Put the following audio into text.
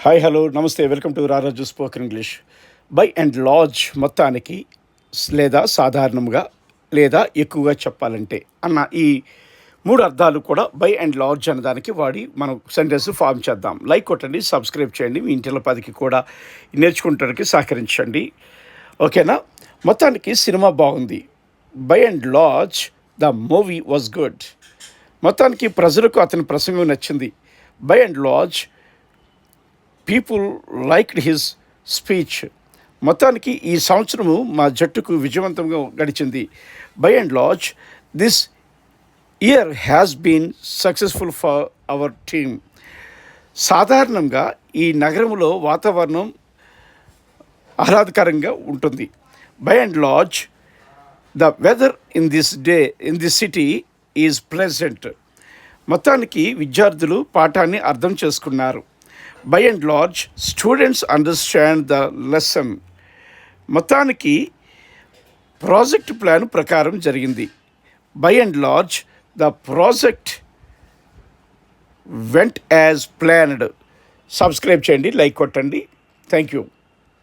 Hi hello నమస్తే welcome to రారాజు spoken English. By and large మొత్తానికి లేదా సాధారణంగా లేదా ఎక్కువగా చెప్పాలంటే అన్న ఈ మూడు అర్థాలు కూడా బై అండ్ లార్జ్ అన్నదానికి వాడి మనం సెంటెన్స్ ఫామ్ చేద్దాం. లైక్ కొట్టండి, సబ్స్క్రైబ్ చేయండి, మీ ఇంటిలో 10కి కూడా నేర్చుకుంటానికి సహకరించండి. ఓకేనా? మొత్తానికి సినిమా బాగుంది. By and large the movie was good. మొత్తానికి ప్రజలకు అతని ప్రసంగం నచ్చింది. By and large people liked his speech. మొత్తానికి ఈ సంవత్సరము మా జట్టుకు విజయవంతంగా గడిచింది. By and large this year has been successful for our team. సాధారణంగా ఈ నగరంలో వాతావరణం ఆహ్లాదకరంగా ఉంటుంది. By and large the weather in this city is pleasant. మొత్తానికి విద్యార్థులు పాఠాన్ని అర్థం చేసుకున్నారు. By and large students understand the lesson. మొత్తానికి ప్రాజెక్ట్ ప్లాన్ ప్రకారం జరిగింది. By and large the project vent as planned. Subscribe చేయండి, లైక్ కొట్టండి. Thank you.